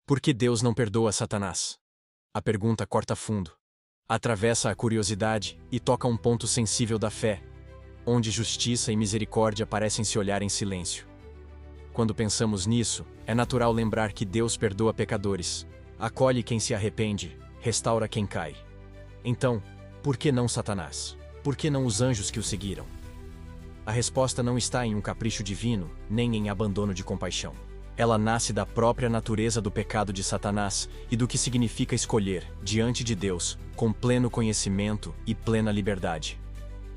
Por que Deus não perdoa Satanás? A pergunta corta fundo. Atravessa a curiosidade e toca um ponto sensível da fé, onde justiça e misericórdia parecem se olhar em silêncio. Quando pensamos nisso, é natural lembrar que Deus perdoa pecadores, acolhe quem se arrepende, restaura quem cai. Então, por que não Satanás? Por que não os anjos que o seguiram? A resposta não está em um capricho divino, nem em abandono de compaixão. Ela nasce da própria natureza do pecado de Satanás e do que significa escolher, diante de Deus, com pleno conhecimento e plena liberdade.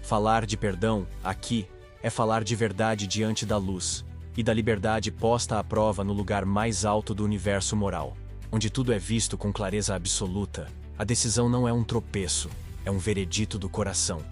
Falar de perdão, aqui, é falar de verdade diante da luz, e da liberdade posta à prova no lugar mais alto do universo moral, onde tudo é visto com clareza absoluta. A decisão não é um tropeço, é um veredito do coração.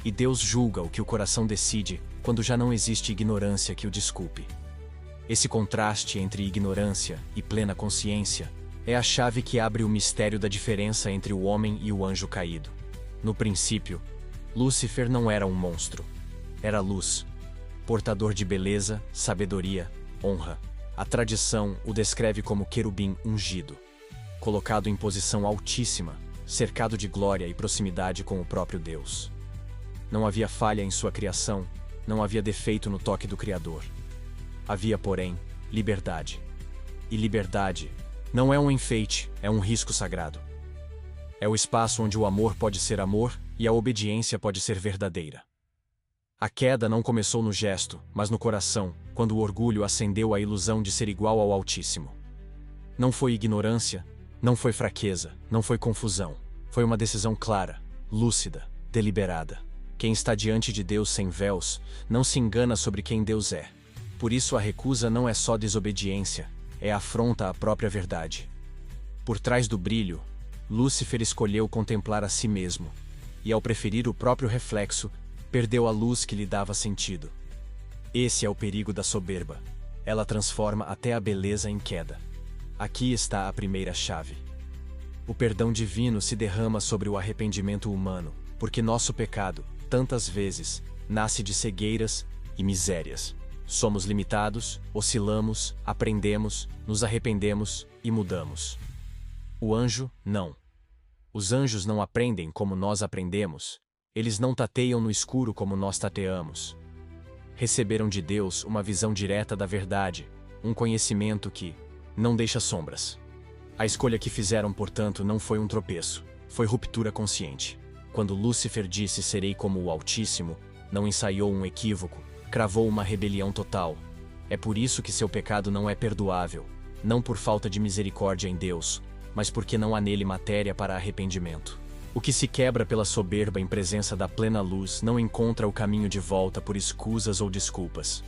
E Deus julga o que o coração decide quando já não existe ignorância que o desculpe. Esse contraste entre ignorância e plena consciência é a chave que abre o mistério da diferença entre o homem e o anjo caído. No princípio, Lúcifer não era um monstro. Era luz, portador de beleza, sabedoria, honra. A tradição o descreve como querubim ungido, colocado em posição altíssima, cercado de glória e proximidade com o próprio Deus. Não havia falha em sua criação, não havia defeito no toque do Criador. Havia, porém, liberdade. E liberdade não é um enfeite, é um risco sagrado. É o espaço onde o amor pode ser amor e a obediência pode ser verdadeira. A queda não começou no gesto, mas no coração, quando o orgulho acendeu a ilusão de ser igual ao Altíssimo. Não foi ignorância, não foi fraqueza, não foi confusão. Foi uma decisão clara, lúcida, deliberada. Quem está diante de Deus sem véus, não se engana sobre quem Deus é. Por isso a recusa não é só desobediência, é afronta à própria verdade. Por trás do brilho, Lúcifer escolheu contemplar a si mesmo, e ao preferir o próprio reflexo, perdeu a luz que lhe dava sentido. Esse é o perigo da soberba. Ela transforma até a beleza em queda. Aqui está a primeira chave. O perdão divino se derrama sobre o arrependimento humano, porque nosso pecado, tantas vezes, nasce de cegueiras e misérias. Somos limitados, oscilamos, aprendemos, nos arrependemos e mudamos. O anjo, não. Os anjos não aprendem como nós aprendemos. Eles não tateiam no escuro como nós tateamos. Receberam de Deus uma visão direta da verdade, um conhecimento que não deixa sombras. A escolha que fizeram, portanto, não foi um tropeço, foi ruptura consciente. Quando Lúcifer disse serei como o Altíssimo, não ensaiou um equívoco, cravou uma rebelião total. É por isso que seu pecado não é perdoável, não por falta de misericórdia em Deus, mas porque não há nele matéria para arrependimento. O que se quebra pela soberba em presença da plena luz não encontra o caminho de volta por escusas ou desculpas.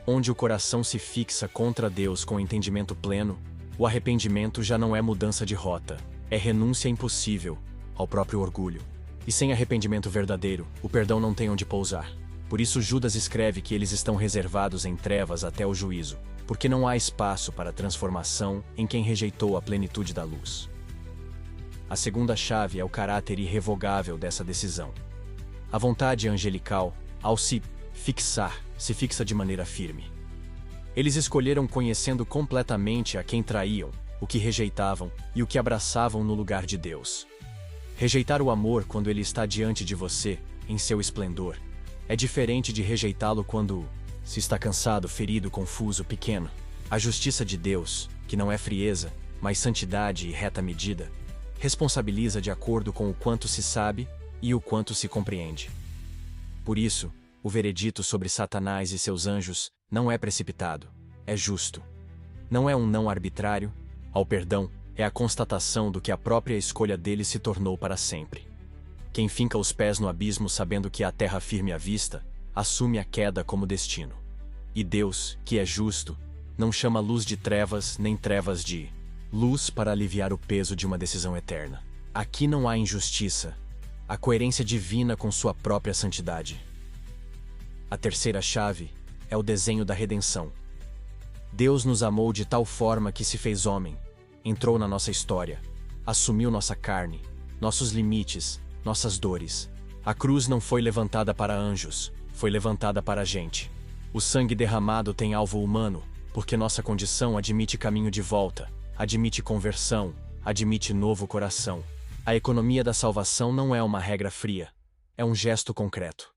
Onde o coração se fixa contra Deus com entendimento pleno, o arrependimento já não é mudança de rota, é renúncia impossível ao próprio orgulho. E sem arrependimento verdadeiro, o perdão não tem onde pousar. Por isso Judas escreve que eles estão reservados em trevas até o juízo, porque não há espaço para transformação em quem rejeitou a plenitude da luz. A segunda chave é o caráter irrevogável dessa decisão. A vontade angelical, ao se fixar, se fixa de maneira firme. Eles escolheram conhecendo completamente a quem traíam, o que rejeitavam e o que abraçavam no lugar de Deus. Rejeitar o amor quando ele está diante de você, em seu esplendor, é diferente de rejeitá-lo quando se está cansado, ferido, confuso, pequeno. A justiça de Deus, que não é frieza, mas santidade e reta medida, responsabiliza de acordo com o quanto se sabe e o quanto se compreende. Por isso, o veredito sobre Satanás e seus anjos não é precipitado, é justo. Não é um não arbitrário, ao perdão, é a constatação do que a própria escolha dele se tornou para sempre. Quem finca os pés no abismo sabendo que há terra firme à vista, assume a queda como destino. E Deus, que é justo, não chama luz de trevas nem trevas de luz para aliviar o peso de uma decisão eterna. Aqui não há injustiça, a coerência divina com sua própria santidade. A terceira chave é o desenho da redenção. Deus nos amou de tal forma que se fez homem, entrou na nossa história, assumiu nossa carne, nossos limites, nossas dores. A cruz não foi levantada para anjos, foi levantada para a gente. O sangue derramado tem alvo humano, porque nossa condição admite caminho de volta, admite conversão, admite novo coração. A economia da salvação não é uma regra fria, é um gesto concreto.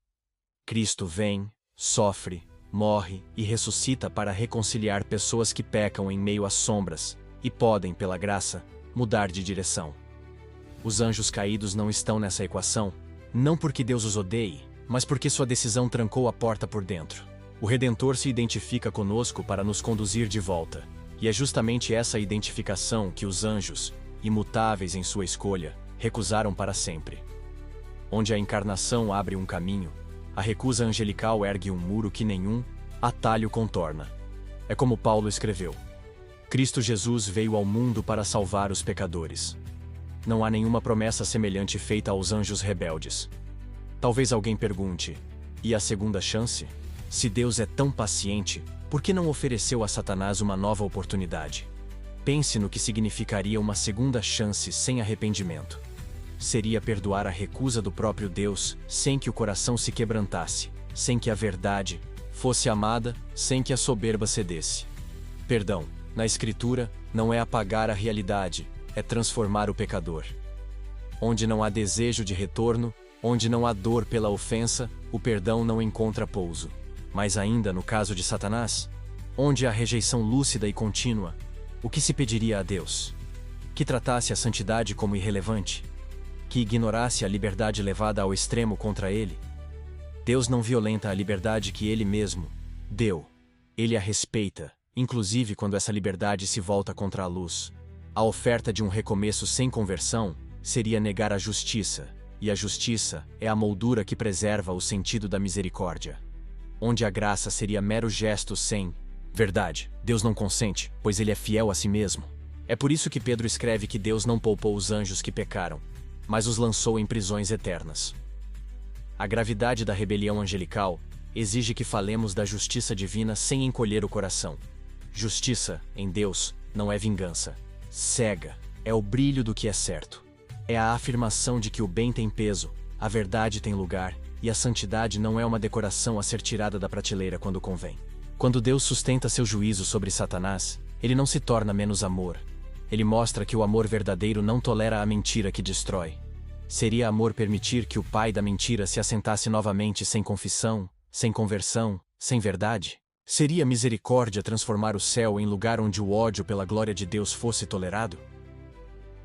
Cristo vem, sofre, morre e ressuscita para reconciliar pessoas que pecam em meio às sombras e podem, pela graça, mudar de direção. Os anjos caídos não estão nessa equação, não porque Deus os odeie, mas porque sua decisão trancou a porta por dentro. O Redentor se identifica conosco para nos conduzir de volta, e é justamente essa identificação que os anjos, imutáveis em sua escolha, recusaram para sempre. Onde a encarnação abre um caminho, a recusa angelical ergue um muro que nenhum atalho contorna. É como Paulo escreveu: Cristo Jesus veio ao mundo para salvar os pecadores. Não há nenhuma promessa semelhante feita aos anjos rebeldes. Talvez alguém pergunte: e a segunda chance? Se Deus é tão paciente, por que não ofereceu a Satanás uma nova oportunidade? Pense no que significaria uma segunda chance sem arrependimento. Seria perdoar a recusa do próprio Deus sem que o coração se quebrantasse, sem que a verdade fosse amada, sem que a soberba cedesse. Perdão, na Escritura, não é apagar a realidade, é transformar o pecador. Onde não há desejo de retorno, onde não há dor pela ofensa, o perdão não encontra pouso. Mas ainda no caso de Satanás, onde há rejeição lúcida e contínua, o que se pediria a Deus? Que tratasse a santidade como irrelevante? Que ignorasse a liberdade levada ao extremo contra ele? Deus não violenta a liberdade que ele mesmo deu. Ele a respeita, inclusive quando essa liberdade se volta contra a luz. A oferta de um recomeço sem conversão seria negar a justiça, e a justiça é a moldura que preserva o sentido da misericórdia. Onde a graça seria mero gesto sem verdade, Deus não consente, pois ele é fiel a si mesmo. É por isso que Pedro escreve que Deus não poupou os anjos que pecaram, mas os lançou em prisões eternas. A gravidade da rebelião angelical exige que falemos da justiça divina sem encolher o coração. Justiça, em Deus, não é vingança. Cega, é o brilho do que é certo. É a afirmação de que o bem tem peso, a verdade tem lugar, e a santidade não é uma decoração a ser tirada da prateleira quando convém. Quando Deus sustenta seu juízo sobre Satanás, ele não se torna menos amor. Ele mostra que o amor verdadeiro não tolera a mentira que destrói. Seria amor permitir que o pai da mentira se assentasse novamente sem confissão, sem conversão, sem verdade? Seria misericórdia transformar o céu em lugar onde o ódio pela glória de Deus fosse tolerado?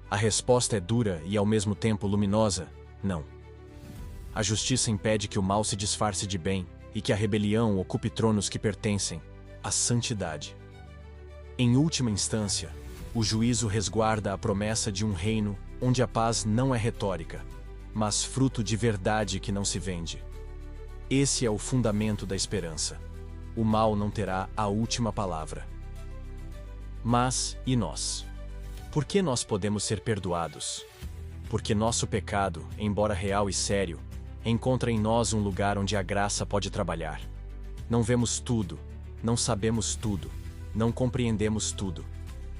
A resposta é dura e ao mesmo tempo luminosa: não. A justiça impede que o mal se disfarce de bem e que a rebelião ocupe tronos que pertencem à santidade. Em última instância, o juízo resguarda a promessa de um reino onde a paz não é retórica, mas fruto de verdade que não se vende. Esse é o fundamento da esperança. O mal não terá a última palavra. Mas, e nós? Por que nós podemos ser perdoados? Porque nosso pecado, embora real e sério, encontra em nós um lugar onde a graça pode trabalhar. Não vemos tudo, não sabemos tudo, não compreendemos tudo.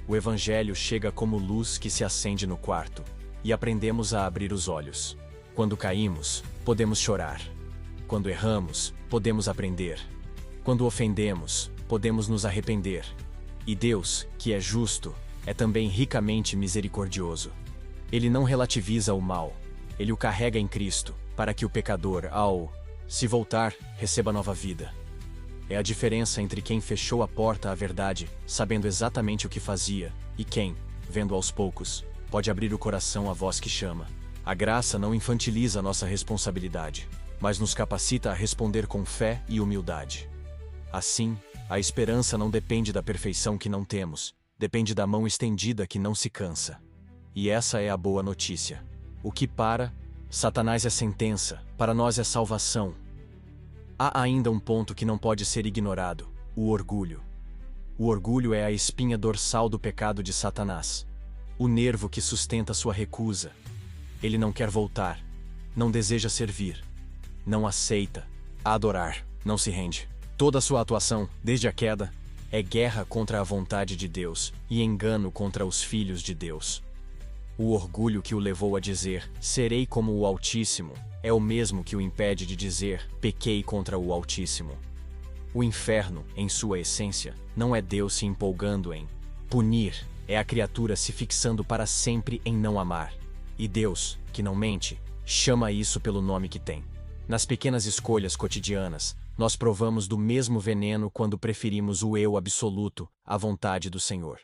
O Evangelho chega como luz que se acende no quarto, e aprendemos a abrir os olhos. Quando caímos, podemos chorar. Quando erramos, podemos aprender. Quando ofendemos, podemos nos arrepender. E Deus, que é justo, é também ricamente misericordioso. Ele não relativiza o mal, ele o carrega em Cristo, para que o pecador, ao se voltar, receba nova vida. É a diferença entre quem fechou a porta à verdade, sabendo exatamente o que fazia, e quem, vendo aos poucos, pode abrir o coração à voz que chama. A graça não infantiliza nossa responsabilidade, mas nos capacita a responder com fé e humildade. Assim, a esperança não depende da perfeição que não temos, depende da mão estendida que não se cansa. E essa é a boa notícia. O que para Satanás é sentença, para nós é salvação. Há ainda um ponto que não pode ser ignorado: o orgulho. O orgulho é a espinha dorsal do pecado de Satanás, o nervo que sustenta sua recusa. Ele não quer voltar, não deseja servir, não aceita adorar, não se rende. Toda sua atuação, desde a queda, é guerra contra a vontade de Deus e engano contra os filhos de Deus. O orgulho que o levou a dizer, serei como o Altíssimo, é o mesmo que o impede de dizer, pequei contra o Altíssimo. O inferno, em sua essência, não é Deus se empolgando em punir, É a criatura se fixando para sempre em não amar. E Deus, que não mente, chama isso pelo nome que tem. Nas pequenas escolhas cotidianas, nós provamos do mesmo veneno quando preferimos o eu absoluto à vontade do Senhor.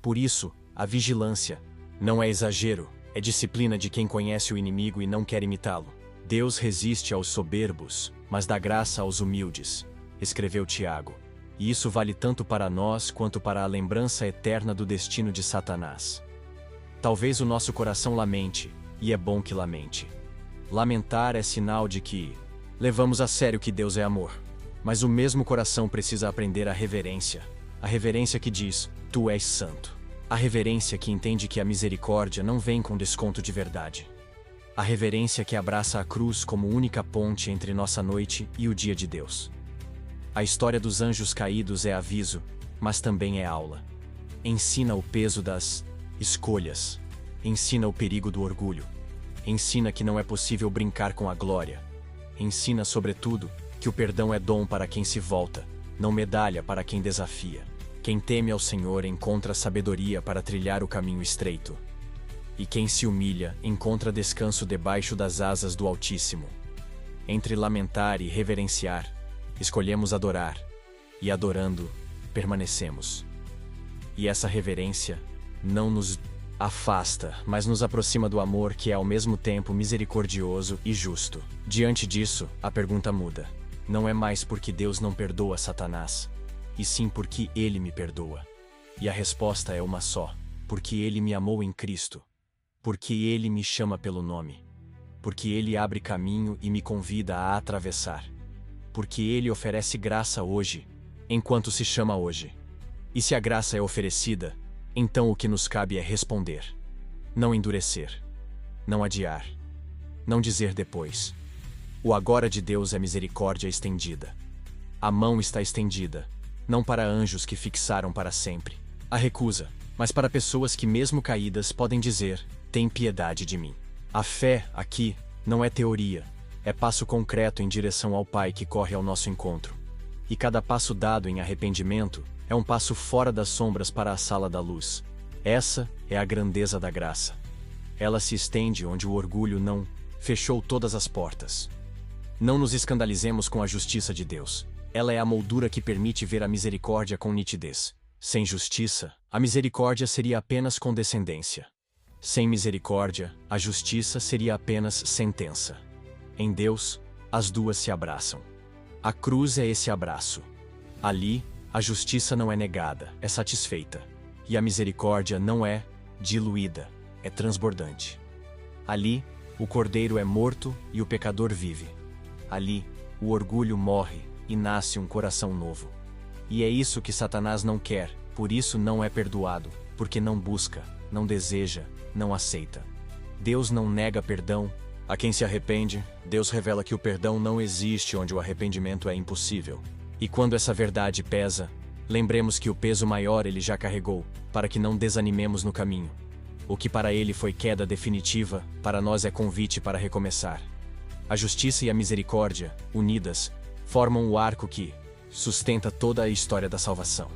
Por isso, a vigilância não é exagero, é disciplina de quem conhece o inimigo e não quer imitá-lo. Deus resiste aos soberbos, mas dá graça aos humildes, escreveu Tiago. E isso vale tanto para nós quanto para a lembrança eterna do destino de Satanás. Talvez o nosso coração lamente, e é bom que lamente. Lamentar é sinal de que levamos a sério que Deus é amor. Mas o mesmo coração precisa aprender a reverência que diz, tu és santo. A reverência que entende que a misericórdia não vem com desconto de verdade. A reverência que abraça a cruz como única ponte entre nossa noite e o dia de Deus. A história dos anjos caídos é aviso, mas também é aula. Ensina o peso das escolhas. Ensina o perigo do orgulho. Ensina que não é possível brincar com a glória. Ensina, sobretudo, que o perdão é dom para quem se volta, não medalha para quem desafia. Quem teme ao Senhor encontra sabedoria para trilhar o caminho estreito. E quem se humilha encontra descanso debaixo das asas do Altíssimo. Entre lamentar e reverenciar, escolhemos adorar, e adorando, permanecemos. E essa reverência não nos afasta, mas nos aproxima do amor que é ao mesmo tempo misericordioso e justo. Diante disso, a pergunta muda. Não é mais porque Deus não perdoa Satanás, e sim porque Ele me perdoa. E a resposta é uma só: porque Ele me amou em Cristo. Porque Ele me chama pelo nome. Porque Ele abre caminho e me convida a atravessar. Porque Ele oferece graça hoje, enquanto se chama hoje. E se a graça é oferecida, então o que nos cabe é responder. Não endurecer. Não adiar. Não dizer depois. O agora de Deus é misericórdia estendida. A mão está estendida, não para anjos que fixaram para sempre a recusa, mas para pessoas que mesmo caídas podem dizer, tem piedade de mim. A fé, aqui, não é teoria, é passo concreto em direção ao Pai que corre ao nosso encontro. E cada passo dado em arrependimento é um passo fora das sombras para a sala da luz. Essa é a grandeza da graça. Ela se estende onde o orgulho não fechou todas as portas. Não nos escandalizemos com a justiça de Deus. Ela é a moldura que permite ver a misericórdia com nitidez. Sem justiça, a misericórdia seria apenas condescendência. Sem misericórdia, a justiça seria apenas sentença. Em Deus, as duas se abraçam. A cruz é esse abraço. Ali, a justiça não é negada, é satisfeita. E a misericórdia não é diluída, é transbordante. Ali, o cordeiro é morto e o pecador vive. Ali, o orgulho morre e nasce um coração novo. E é isso que Satanás não quer, por isso não é perdoado, porque não busca, não deseja, não aceita. Deus não nega perdão a quem se arrepende. Deus revela que o perdão não existe onde o arrependimento é impossível. E quando essa verdade pesa, lembremos que o peso maior ele já carregou, para que não desanimemos no caminho. O que para ele foi queda definitiva, para nós é convite para recomeçar. A justiça e a misericórdia, unidas, formam o arco que sustenta toda a história da salvação.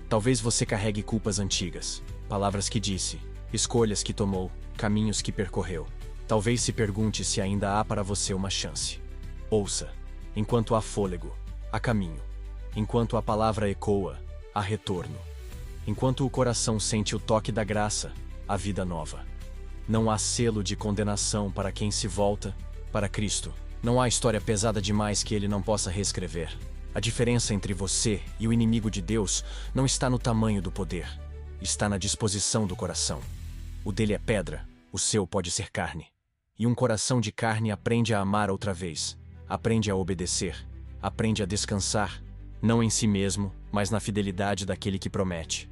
Talvez você carregue culpas antigas, palavras que disse, escolhas que tomou, caminhos que percorreu. Talvez se pergunte se ainda há para você uma chance. Ouça, enquanto há fôlego, há caminho. Enquanto a palavra ecoa, há retorno. Enquanto o coração sente o toque da graça, há vida nova. Não há selo de condenação para quem se volta para Cristo. Não há história pesada demais que Ele não possa reescrever. A diferença entre você e o inimigo de Deus não está no tamanho do poder, está na disposição do coração. O dele é pedra, o seu pode ser carne. E um coração de carne aprende a amar outra vez, aprende a obedecer, aprende a descansar, não em si mesmo, mas na fidelidade daquele que promete.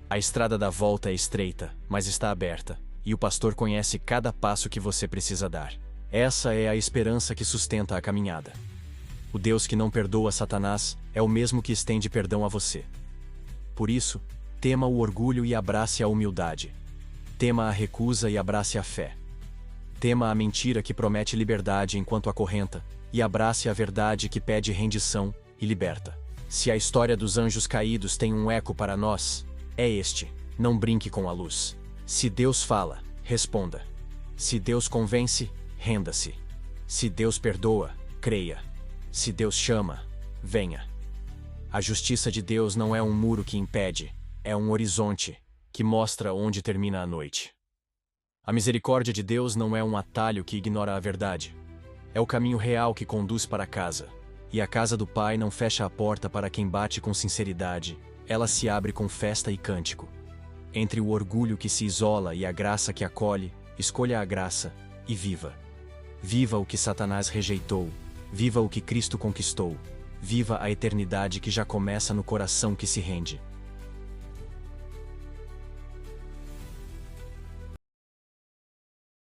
A estrada da volta é estreita, mas está aberta, e o pastor conhece cada passo que você precisa dar. Essa é a esperança que sustenta a caminhada. O Deus que não perdoa Satanás é o mesmo que estende perdão a você. Por isso, tema o orgulho e abrace a humildade. Tema a recusa e abrace a fé. Tema a mentira que promete liberdade enquanto acorrenta, e abrace a verdade que pede rendição e liberta. Se a história dos anjos caídos tem um eco para nós, é este. Não brinque com a luz. Se Deus fala, responda. Se Deus convence, renda-se. Se Deus perdoa, creia. Se Deus chama, venha. A justiça de Deus não é um muro que impede, é um horizonte que mostra onde termina a noite. A misericórdia de Deus não é um atalho que ignora a verdade. É o caminho real que conduz para casa. E a casa do Pai não fecha a porta para quem bate com sinceridade, ela se abre com festa e cântico. Entre o orgulho que se isola e a graça que acolhe, escolha a graça e viva. Viva o que Satanás rejeitou, viva o que Cristo conquistou, viva a eternidade que já começa no coração que se rende.